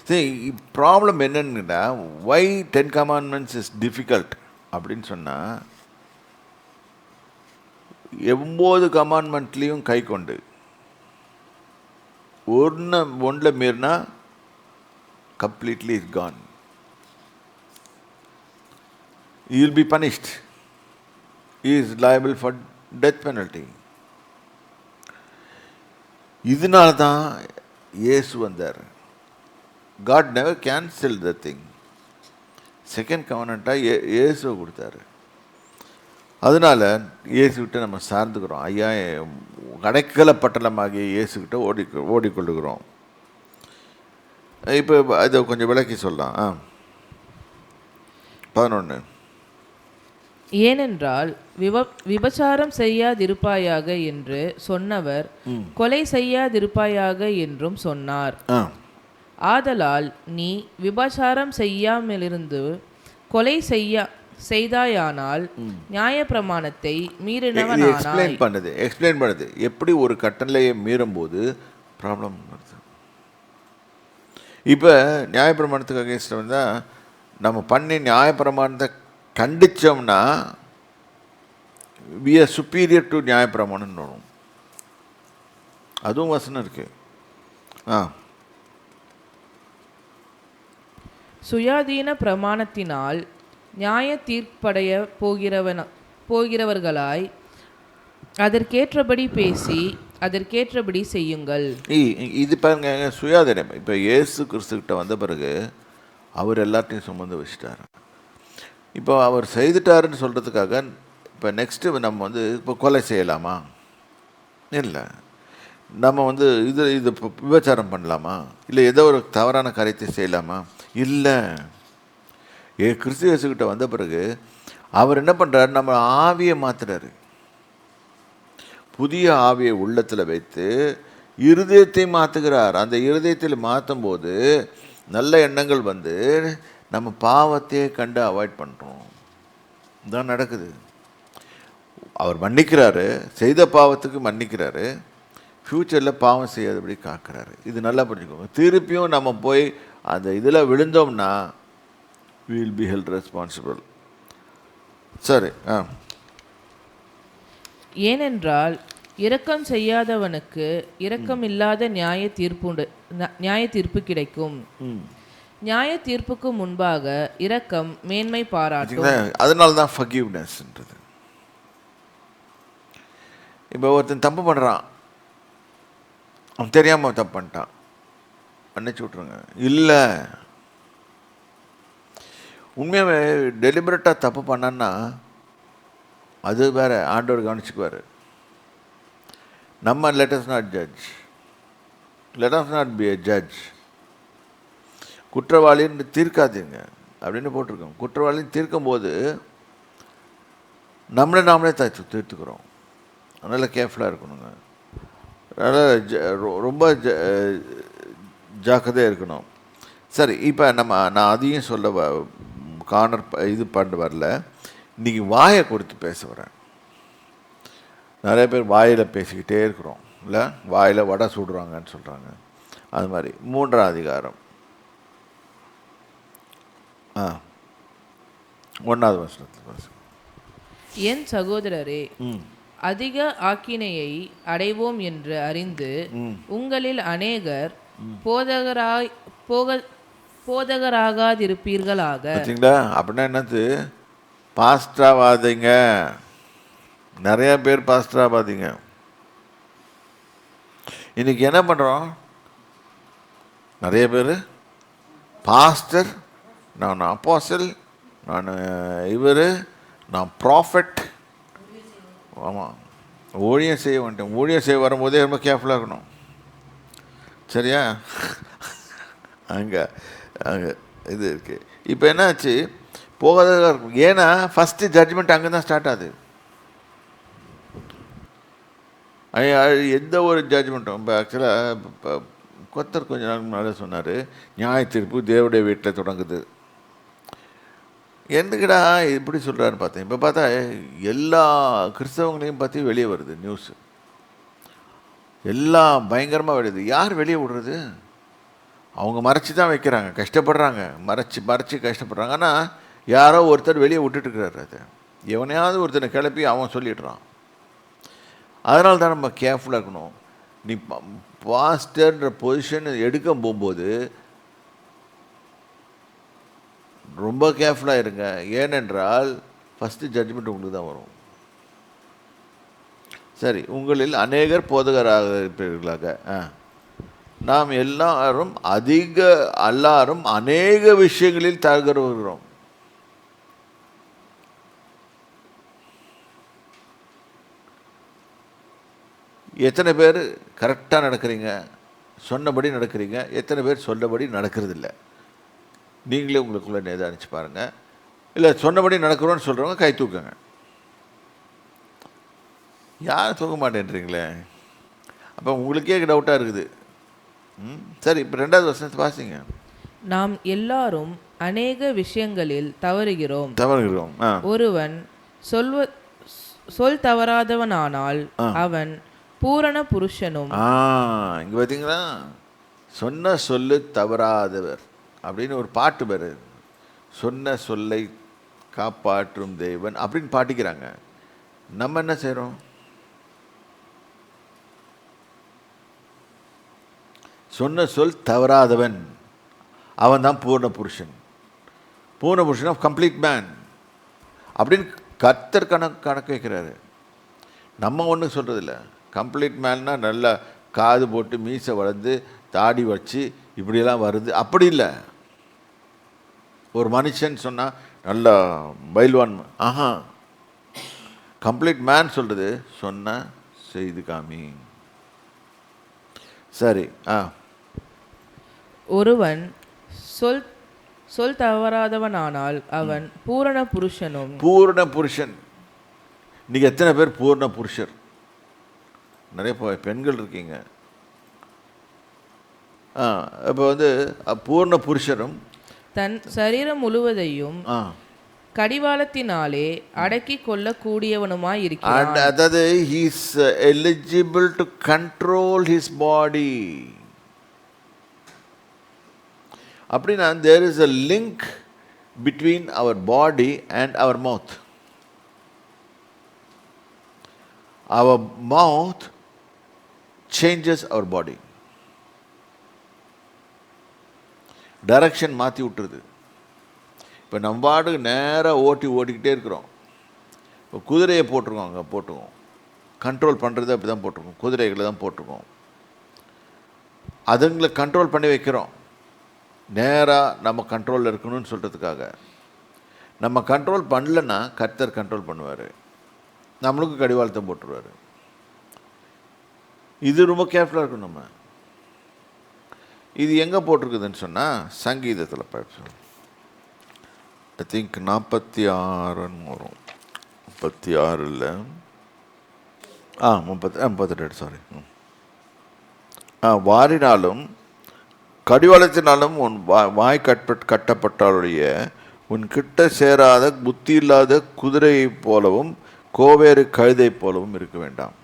சரி, ப்ராப்ளம் என்னன்னா, வை 10 commandments is difficult அப்படின்னு சொன்னால், 9 கமாண்ட்மெண்ட்லேயும் கை கொண்டு ஒன்றில் மீறினா completely is gone. You will be punished. Is liable for death penalty. இதனால தான் இயேசு வந்தார். God never cancel the thing. Second கவர்னண்ட்டாக இயேசுவை கொடுத்தாரு. அதனால் இயேசுக்கிட்ட நம்ம சார்ந்துக்கிறோம். ஐயா, கடைக்கல பட்டணமாகிய இயேசுக்கிட்ட ஓடிக்கொள்ளுகிறோம். இப்போ அதை கொஞ்சம் விளக்கி சொல்லலாம். 11. ஏனென்றால் விபசாரம் செய்யாதிருப்பாயாக என்று சொன்னவர் கொலை செய்யாதிருப்பாயாக என்றும் சொன்னார். ஆதலால் நீ விபசாரம் செய்யாமலிருந்து கொலை செய்தாயானால் நியாயப்பிரமாணத்தை மீறினவனானாய். எக்ஸ்பிளைன் பண்ணுது எப்படி ஒரு கட்டளையை மீறும்போது ப்ராப்ளம் வருது. இப்போ நியாயப்பிரமாணத்துக்கு அகேன்ஸ்ட் வந்தால் நம்ம பண்ணி நியாயப்பிரமாணத்தை கண்டித்தோம்னா வி ஆர் சுப்பீரியர் டு நியாயப்பிரமாணம்னு வரும். அதுவும் வசனம் இருக்கு. சுயாதீன பிரமாணத்தினால் நியாய தீர்ப்படைய போகிறவர்களாய் அதற்கேற்றபடி பேசி அதற்கேற்றபடி செய்யுங்கள். இது பாருங்க, சுயாதீனம். இப்போ இயேசு கிறிஸ்துக்கிட்ட வந்த பிறகு அவர் எல்லாத்தையும் சுமந்து வச்சுட்டார். இப்போ அவர் செய்துட்டாருன்னு சொல்கிறதுக்காக இப்போ நெக்ஸ்ட்டு நம்ம இப்போ கொலை செய்யலாமா? இல்லை. நம்ம இது விபச்சாரம் பண்ணலாமா? இல்லை ஏதோ ஒரு தவறான காரியத்தை செய்யலாமா? இல்லை. கிறிஸ்து இயேசுக்கிட்ட வந்த பிறகு அவர் என்ன பண்ணுறாரு? நம்ம ஆவியை மாற்றுறாரு. புதிய ஆவியை உள்ளத்தில் வைத்து இருதயத்தை மாற்றுகிறார். அந்த இருதயத்தில் மாற்றும் போது நல்ல எண்ணங்கள் நம்ம பாவத்தையே கண்டு அவாய்ட் பண்ணுறோம். இதான் நடக்குது. அவர் மன்னிக்கிறாரு, செய்த பாவத்துக்கு மன்னிக்கிறாரு, ஃப்யூச்சரில் பாவம் செய்யாதபடி காக்கிறாரு. இது நல்லா புரிஞ்சுக்கோங்க. திருப்பியும் நம்ம போய் அந்த இதில் விழுந்தோம்னா we will be held responsible. சரி. ஏனென்றால் இரக்கம் செய்யாதவனுக்கு இரக்கம் இல்லாத நியாய தீர்ப்பு கிடைக்கும். நியாய தீர்ப்புக்கு முன்பாக இரக்கம் மேன்மை பாராட்டும். அதனால தான் ஃபர்கிவ்னஸ்ன்றது. இப்போ ஒருத்தன் தப்பு பண்ணுறான், அவன் தெரியாமல் தப்பு பண்ணிட்டான், மன்னிச்சு விட்ருங்க. இல்லை, உண்மையாகவே டெலிபரேட்டாக தப்பு பண்ணான்னா அது வேறு, ஆண்டவர் கவனிச்சுக்குவார். நம்ம let us not judge, let us not be a judge. குற்றவாளின்னு தீர்க்காதீங்க அப்படின்னு போட்டிருக்கோம். குற்றவாளின்னு தீர்க்கும்போது நாமளே தீர்த்துக்கிறோம். அதனால் கேர்ஃபுல்லாக இருக்கணுங்க. அதனால் ரொம்ப ஜாக்கிரதையாக இருக்கணும். சரி, இப்போ நான் அதையும் சொல்ல இது பண்ண வரல. இன்றைக்கி வாயை கொடுத்து பேச வரேன். நிறைய பேர் வாயில் பேசிக்கிட்டே இருக்கிறோம், இல்லை? வாயில் வடை சுடுறாங்கன்னு சொல்கிறாங்க. அது மாதிரி 3ஆம் அதிகாரம் 1வது வசனத்தில், என் சகோதரரே, அதிக ஆக்கினையை அடைவோம் என்று அறிந்து உங்களில் அநேகர் போதகராகாதிருப்பீர்களாக. பார்த்தீங்களா? அப்படின்னா என்னது? பாஸ்டராகாதீங்க. நிறைய பேர் பாஸ்டராகாதீங்க. இன்னைக்கு என்ன பண்ணுறோம்? நிறைய பேர் பாஸ்டர், நான் அப்போஸ்தல், நான் நான் ப்ராஃபெட். ஆமாம், ஊழியம் செய்ய வந்துட்டேன். ஊழியம் செய்ய வரும்போதே ரொம்ப கேர்ஃபுல்லாக இருக்கணும். சரியா? அங்கே இது இருக்குது. இப்போ என்னாச்சு? போகாததாக இருக்கும். ஏன்னா ஃபஸ்ட்டு ஜட்ஜ்மெண்ட் அங்கே தான் ஸ்டார்ட் ஆகுது. எந்த ஒரு ஜட்ஜ்மெண்ட்டும் இப்போ ஆக்சுவலாக இப்போ கொத்தர் கொஞ்ச நாள் முன்னாடி சொன்னார், நியாய தீர்ப்பு தேவனுடைய வீட்டில் தொடங்குது. எதுக்குடா இப்படி சொல்கிறாருன்னு பார்த்தேன். இப்போ பார்த்தா எல்லா கிறிஸ்தவங்களையும் பற்றி வெளியே வருது நியூஸு. எல்லாம் பயங்கரமாக வெளியுது. யார் வெளியே விடுறது? அவங்க மறைச்சி தான் வைக்கிறாங்க, கஷ்டப்படுறாங்க, மறைச்சி கஷ்டப்படுறாங்க. ஆனால் யாரோ ஒருத்தர் வெளியே விட்டுட்டுருக்கிறாரு. அது எவனையாவது ஒருத்தனை கிளப்பி அவன் சொல்லிடுறான். அதனால தான் நம்ம கேர்ஃபுல்லாக இருக்கணும். நீ பாஸ்டர்ன்ற பொசிஷன் எடுக்க போகும்போது ரொம்ப கேர்ஃபுல்லாக இருங்க. ஏனென்றால் ஃபஸ்ட்டு ஜட்ஜ்மெண்ட் உங்களுக்கு தான் வரும். சரி, உங்களில் அநேகர் போதகராக இருப்பீர்களாக. நாம் எல்லாரும் அநேக விஷயங்களில் தகர்கிறோம். எத்தனை பேர் கரெக்டாக நடக்கிறீங்க, சொன்னபடி நடக்கிறீங்க? எத்தனை பேர் சொன்னபடி நடக்கிறதில்ல? நீங்களே உங்களுக்குள்ளே நிதானிச்சு பாருங்கள். இல்லை சொன்னபடி நடக்கிறோன்னு சொல்கிறவங்க கை தூக்குங்க. யாரும் தூக்க மாட்டேன்றீங்களே, அப்போ உங்களுக்கே டவுட்டாக இருக்குது. சரி, இப்போ 2வது வசனத்தை வாசிங்க. நாம் எல்லாரும் அநேக விஷயங்களில் தவறுகிறோம். ஒருவன் சொல் தவறாதவனானால் அவன் பூரண புருஷனும். இங்கே பார்த்தீங்களா, சொன்ன சொல்லு தவறாதவர் அப்படின்னு ஒரு பாட்டு பேர். சொன்ன சொல்லை காப்பாற்றும் தேவன் அப்படின்னு பாட்டிக்கிறாங்க. நம்ம என்ன செய்கிறோம்? சொன்ன சொல் தவறாதவன் அவன் தான் பூர்ண புருஷன். பூர்ண புருஷன் ஆஃப் கம்ப்ளீட் மேன் அப்படின்னு கர்த்தர் கணக்கு வைக்கிறாரு. நம்ம ஒன்றும் சொல்கிறதில்ல. கம்ப்ளீட் மேன்னா நல்லா காது போட்டு மீசை வளர்ந்து தாடி வச்சு இப்படியெல்லாம் வருது, அப்படி இல்லை. ஒரு மனுஷன் சொன்னால் நல்லா பைல்வான். கம்ப்ளீட் மேன் சொல்கிறது சொன்ன செய்து காமி. சரி. ஒருவன் சொல் தவறாதவனானால் அவன் பூரண புருஷனும். பூரண புருஷன். இன்னைக்கு எத்தனை பேர் பூரண புருஷர்? நிறைய பெண்கள் இருக்கீங்க. இப்போ பூர்ண புருஷரும் தன் சரீரம் முழுவதையும் கடிவாளத்தினாலே அடக்கி கொள்ளக்கூடியவனுமாய் இருக்கிறான். அதாவது he is eligible to control his body. அப்படின்னா there is a link between our body and our mouth. Our mouth changes our body. Direction மாற்றி விட்டுருது. இப்போ நம்ம பாட்டுக்கு நேராக ஓட்டிக்கிட்டே இருக்கிறோம். இப்போ குதிரையை போட்டிருக்கோம், அங்கே போட்டிருக்கோம். கண்ட்ரோல் பண்ணுறது அப்படி தான் போட்டிருக்கோம், குதிரைகளை தான் போட்டிருக்கோம். அதுங்களை கண்ட்ரோல் பண்ணி வைக்கிறோம், நேராக நம்ம கண்ட்ரோலில் இருக்கணும்னு சொல்கிறதுக்காக. நம்ம கண்ட்ரோல் பண்ணலன்னா கர்த்தர் கண்ட்ரோல் பண்ணுவார், நம்மளுக்கு கடிவாளத்தை போட்டுருவார். இது ரொம்ப கேர்ஃபுல்லாக இருக்கணும் நம்ம. இது எங்கே போட்டிருக்குதுன்னு சொன்னால் சங்கீதத்தில் பார்ப்போம். ஐ திங்க் 46 வரும். 36 இல்லை, 32, சாரி. வாரினாலும் கடிவாளத்தினாலும் உன் வாய் கட்டப்பட்டாலுடைய உன் கிட்ட சேராத புத்தி இல்லாத குதிரையைப் போலவும் கோவேறு கழுதை போலவும் இருக்க வேண்டாம்.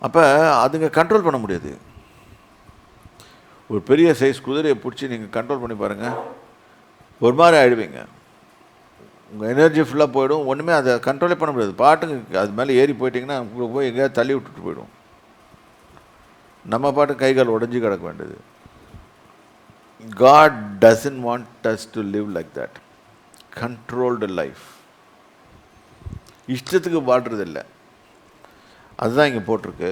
அப்போ அதுங்க கண்ட்ரோல் பண்ண முடியாது. ஒரு பெரிய சைஸ் குதிரையை பிடிச்சி நீங்கள் கண்ட்ரோல் பண்ணி பாருங்கள், ஒரு மாதிரி ஆகிடுவீங்க. உங்கள் எனர்ஜி ஃபுல்லாக போயிடும், ஒன்றுமே அதை கண்ட்ரோலே பண்ண முடியாது. பாட்டுங்க அது மேலே ஏறி போயிட்டிங்கன்னா உங்களுக்கு போய் எங்கேயாவது தள்ளி விட்டுட்டு போயிடும். நம்ம பாட்டு கைகால் உடஞ்சி கிடக்க வேண்டியது. God doesn't want us to live like that. Controlled life. இஷ்டத்துக்கு வாழ்றதில்லை. அதுதான் இங்கே போட்டிருக்கு.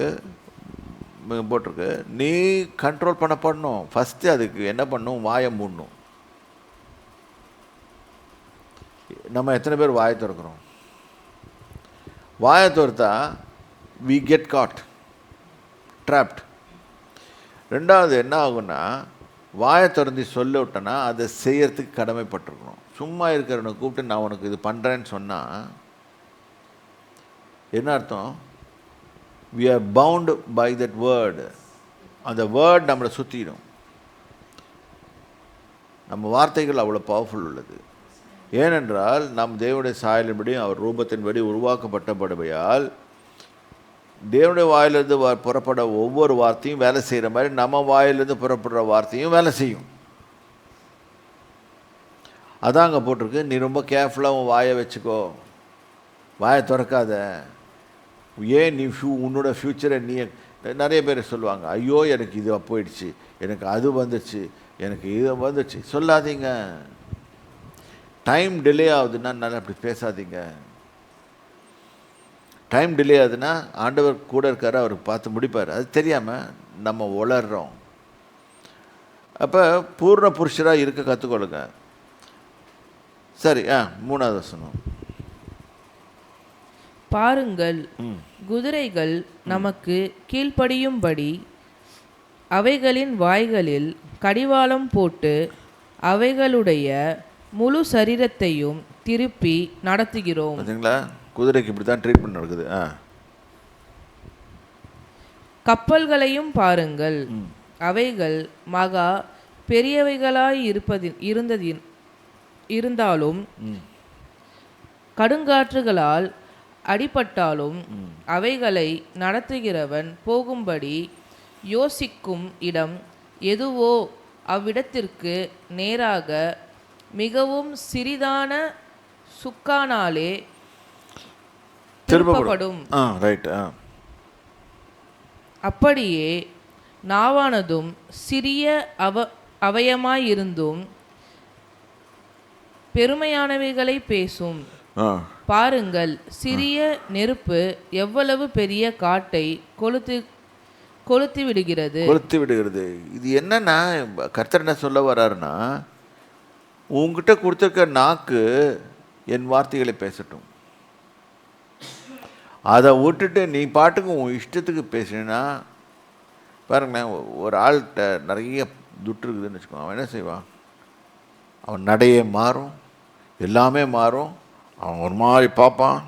நீ கண்ட்ரோல் பண்ணணும். ஃபஸ்ட்டு அதுக்கு என்ன பண்ணணும்? வாயை மூடணும். நம்ம எத்தனை பேர் வாயை திறக்கிறோம்? வாயை திறத்தா we get caught, trapped. ரெண்டாவது என்ன ஆகுன்னா, வாயை திறந்து சொல்ல விட்டோன்னா அதை செய்யறதுக்கு கடமைப்பட்டிருக்கணும். சும்மா இருக்கிறவனை கூப்பிட்டு நான் உனக்கு இது பண்ணுறேன்னு சொன்னால் என்ன அர்த்தம்? we are bound by that word. அந்த வேர்ட் நம்மளை சுற்றிடும். நம்ம வார்த்தைகள் அவ்வளோ பவர்ஃபுல் உள்ளது. ஏனென்றால் நம் தேவனுடைய சாயலின்படி அவர் ரூபத்தின்படி உருவாக்கப்பட்டபடியால் தேவனுடைய வாயிலிருந்து புறப்பட ஒவ்வொரு வார்த்தையும் வேலை செய்கிற மாதிரி நம்ம வாயிலிருந்து புறப்படுற வார்த்தையும் வேலை செய்யும். அதான் அங்கே போட்டிருக்கு, நீ ரொம்ப கேர்ஃபுல்லாக உன் வாயை வச்சுக்கோ, வாயை திறக்காத. ஏன் நீ உன்னோட ஃப்யூச்சரை நீ நிறைய பேர் சொல்லுவாங்க, ஐயோ எனக்கு இது போயிடுச்சு, எனக்கு அது வந்துடுச்சு, எனக்கு இது வந்துடுச்சு. சொல்லாதீங்க. டைம் டிலே ஆகுதுன்னா நல்லா அப்படி பேசாதீங்க. டைம் டிலே ஆகுதுன்னா ஆண்டவர் கூட இருக்காரு, அவர் பார்த்து முடிப்பார். அது தெரியாமல் நம்ம உளர்றோம். அப்போ பூர்ண புருஷராக இருக்க கற்றுக்கொள்ளுங்க. சரி, 3வது வசனம். பாருங்கள், குதிரைகள் நமக்கு கீழ்ப்படியும்படி அவைகளின் வாய்களில் கடிவாளம் போட்டு அவைகளுடைய முழு சரீரத்தையும் திருப்பி நடத்துகிறோம். பார்த்தீங்களா, குதிரைக்கு இப்படி தான் ட்ரீட்மெண்ட் நடக்குது. கப்பல்களையும் பாருங்கள், அவைகள் மகா பெரியவைகளாய் இருந்தாலும் கடுங்காற்றுகளால் அடிபட்டாலும் அவைகளை நடத்துகிறவன் போகும்படி யோசிக்கும் இடம் எதுவோ அவ்விடத்திற்கு நேராக மிகவும் சிறிதான சுக்கானாலே திருப்பப்படும். அப்படியே நாவானதும் சிறிய அவயமாயிருந்தும் பெருமையானவைகளை பேசும். பாருங்கள், சிறிய நெருப்பு எவ்வளவு பெரிய காட்டை கொளுத்தி விடுகிறது. இது என்னன்னா, கர்த்தர் என்ன சொல்ல வர்றாருன்னா, உங்ககிட்ட கொடுத்துருக்க நாக்கு என் வார்த்தைகளை பேசட்டும். அதை விட்டுட்டு நீ பாட்டுக்கு உன் இஷ்டத்துக்கு பேசினா பாருங்களேன், ஒரு ஆள்கிட்ட நிறைய துட்டு இருக்குதுன்னு வச்சுக்கோங்க, அவன் என்ன செய்வான்? அவன் நடையே மாறும், எல்லாமே மாறும். அவன் ஒரு மாதிரி பார்ப்பான்,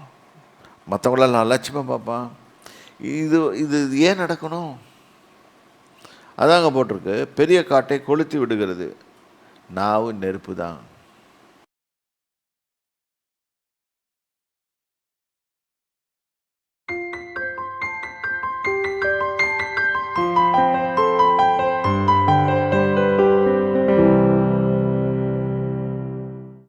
மற்றவங்களால் நான் லட்சியமாக பார்ப்பான். இது இது ஏன் நடக்கணும்? அதாங்க போட்டிருக்கு, பெரிய காட்டை கொளுத்தி விடுகிறது. நாவு நெருப்பு தான்.